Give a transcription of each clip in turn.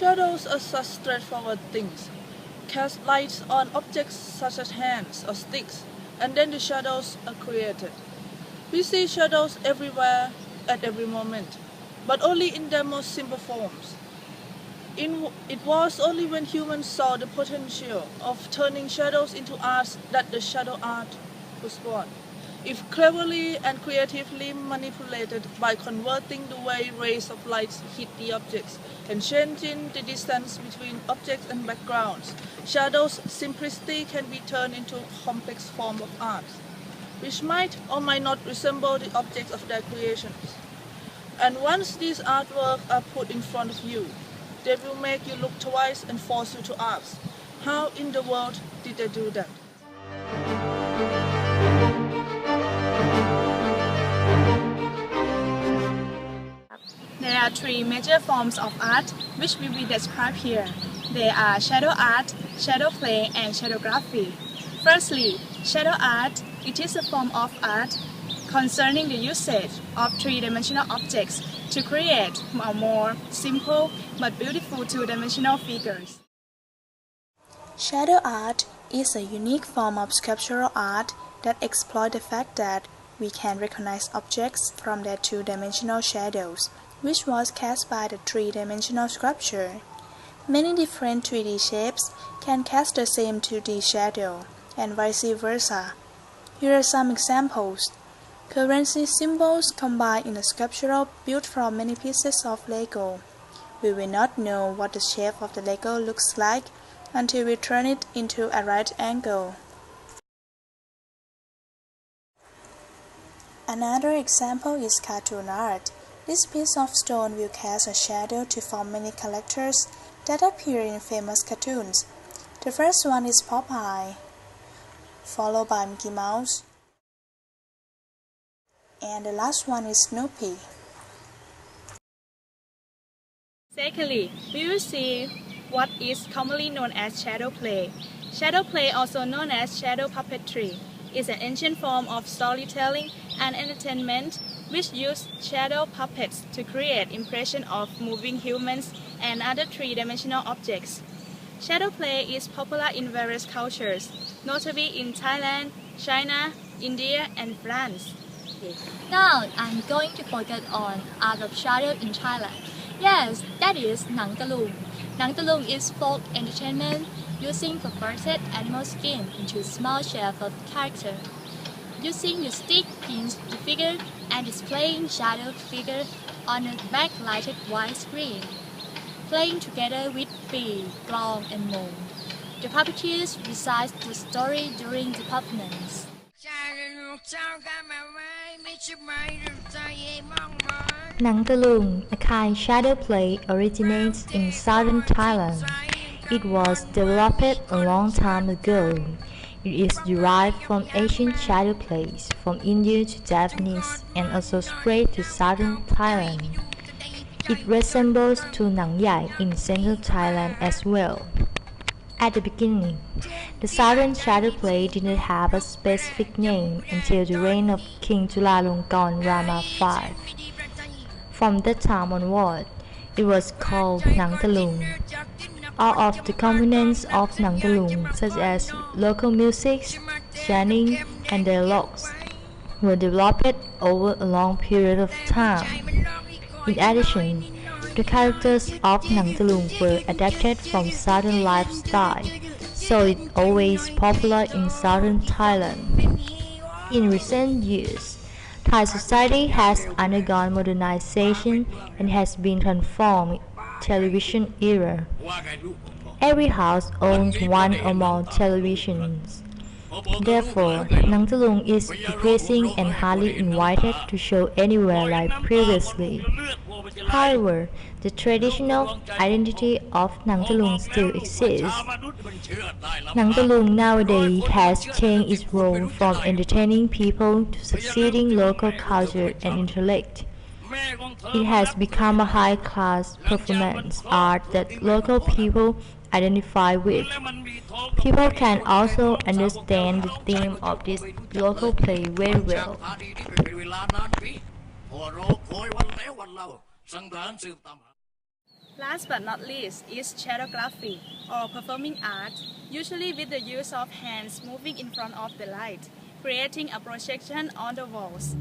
Shadows are such straightforward things. Cast lights on objects such as hands or sticks, and then the shadows are created. We see shadows everywhere at every moment, but only in their most simple forms. It was only when humans saw the potential of turning shadows into art that the shadow art was born. If cleverly and creatively manipulated by converting the way rays of light hit the objects and changing the distance between objects and backgrounds, shadows' simplicity can be turned into a complex form of art, which might or might not resemble the objects of their creations. And once these artworks are put in front of you, they will make you look twice and force you to ask, how in the world did they do that? There are three major forms of art which will be described here. They are shadow art, shadow play, and shadowgraphy. Firstly, shadow art. It is a form of art concerning the usage of three-dimensional objects to create a more simple but beautiful two-dimensional figures. Shadow art is a unique form of sculptural art that exploits the fact that we can recognize objects from their two-dimensional shadows, which was cast by the three-dimensional sculpture. Many different 3D shapes can cast the same 2D shadow, and vice versa. Here are some examples. Currency symbols combined in a sculpture built from many pieces of Lego. We will not know what the shape of the Lego looks like until we turn it into a right angle. Another example is cartoon art. This piece of stone will cast a shadow to form many characters that appear in famous cartoons. The first one is Popeye, followed by Mickey Mouse, and the last one is Snoopy. Secondly, we will see what is commonly known as shadow play. Shadow play, also known as shadow puppetry, is an ancient form of storytelling and entertainment which use shadow puppets to create impression of moving humans and other three-dimensional objects. Shadow play is popular in various cultures, notably in Thailand, China, India, and France. Now I'm going to focus on art of shadow in Thailand. Yes, that is Nang Talung. Nang Talung is folk entertainment using perverted animal skin into small shape of character. Using the stick pins the figure and displaying shadow figure on a backlighted white screen, playing together with Pi, Glong, and Moon. The puppeteers recite the story during the performance. Nang Talung, a kind shadow play, originates in southern Thailand. It was developed a long time ago. It is derived from ancient shadow plays from India to Japanese and also spread to southern Thailand. It resembles to Nang Yai in central Thailand as well. At the beginning, the southern shadow play did not have a specific name until the reign of King Chulalongkorn Rama V. From that time onward, it was called Nang Talung. All of the components of Nang Talung, such as local music, chanting, and dialogues, were developed over a long period of time. In addition, the characters of Nang Talung were adapted from southern lifestyle, so it's always popular in southern Thailand. In recent years, Thai society has undergone modernization and has been transformed in the television era. Every house owns one or more televisions. Therefore, Nang Talung is decreasing and hardly invited to show anywhere like previously. However, the traditional identity of Nang Talung still exists. Nang Talung nowadays has changed its role from entertaining people to succeeding local culture and intellect. It has become a high-class performance art that local people identify with. People can also understand the theme of this local play very well. Last but not least is shadowgraphy or performing art, usually with the use of hands moving in front of the light, creating a projection on the walls.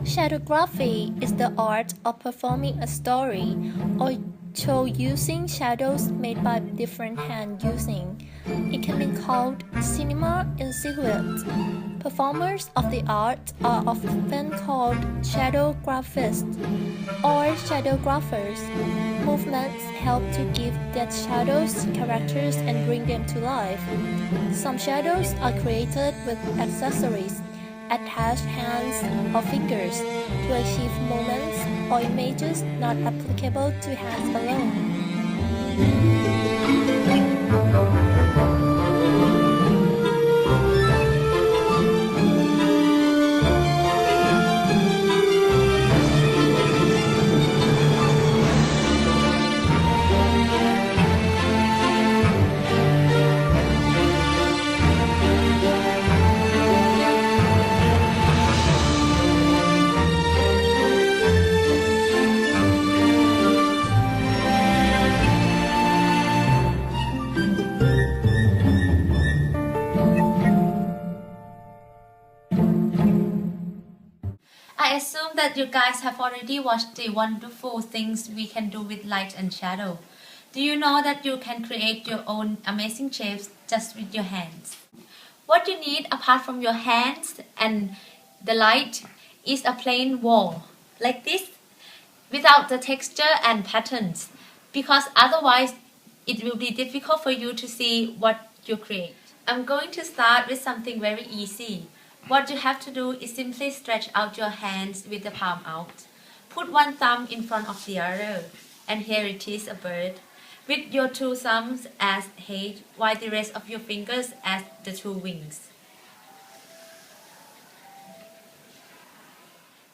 Shadowgraphy is the art of performing a story or show using shadows made by different hand using. It can be called cinema in silhouette. Performers of the art are often called shadowgraphists or shadow-graphers. Movements help to give dead shadows characters and bring them to life. Some shadows are created with accessories, attached hands or fingers, to achieve moments or images not applicable to hands alone. I assume that you guys have already watched the wonderful things we can do with light and shadow. Do you know that you can create your own amazing shapes just with your hands? What you need apart from your hands and the light is a plain wall, like this, without the texture and patterns, because otherwise it will be difficult for you to see what you create. I'm going to start with something very easy. What you have to do is simply stretch out your hands with the palm out. Put one thumb in front of the other, and here it is, a bird, with your two thumbs as head, while the rest of your fingers as the two wings.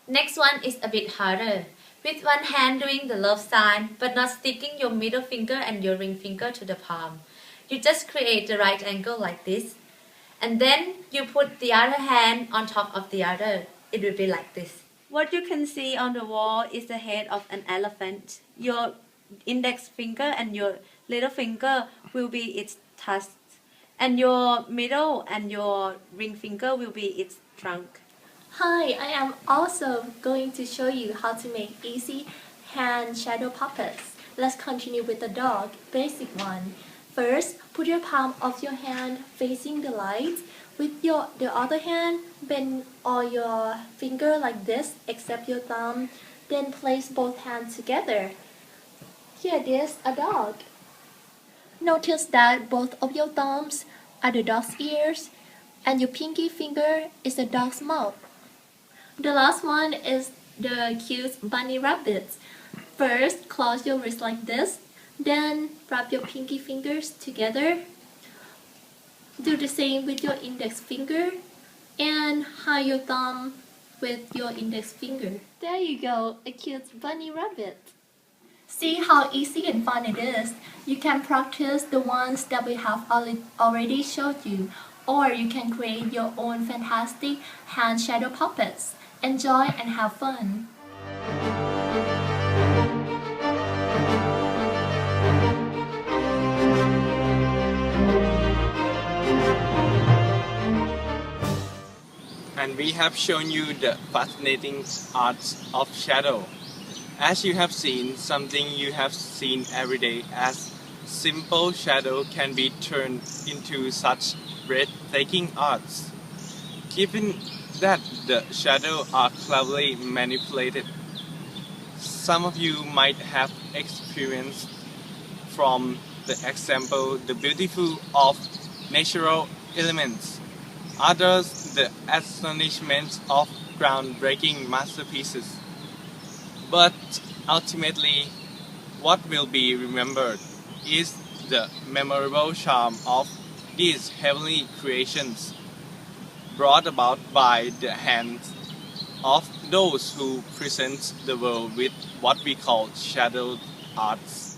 Next one is a bit harder. With one hand doing the love sign, but not sticking your middle finger and your ring finger to the palm. You just create the right angle like this. And then you put the other hand on top of the other. It will be like this. What you can see on the wall is the head of an elephant. Your index finger and your little finger will be its tusks. And your middle and your ring finger will be its trunk. Hi, I am also going to show you how to make easy hand shadow puppets. Let's continue with the dog, basic one. First, put your palm of your hand facing the light. With the other hand, bend all your finger like this, except your thumb. Then place both hands together. Here it is, a dog. Notice that both of your thumbs are the dog's ears, and your pinky finger is the dog's mouth. The last one is the cute bunny rabbit. First, close your wrist like this. Then wrap your pinky fingers together. Do the same with your index finger and hide your thumb with your index finger. There you go, a cute bunny rabbit. See how easy and fun it is. You can practice the ones that we have already showed you, or you can create your own fantastic hand shadow puppets. Enjoy and have fun. And we have shown you the fascinating arts of shadow. As you have seen, something you have seen every day as simple shadow can be turned into such breathtaking arts. Given that the shadows are cleverly manipulated, some of you might have experienced from the example the beautiful of natural elements. Others, the astonishment of groundbreaking masterpieces. But ultimately, what will be remembered is the memorable charm of these heavenly creations, brought about by the hands of those who present the world with what we call shadow arts.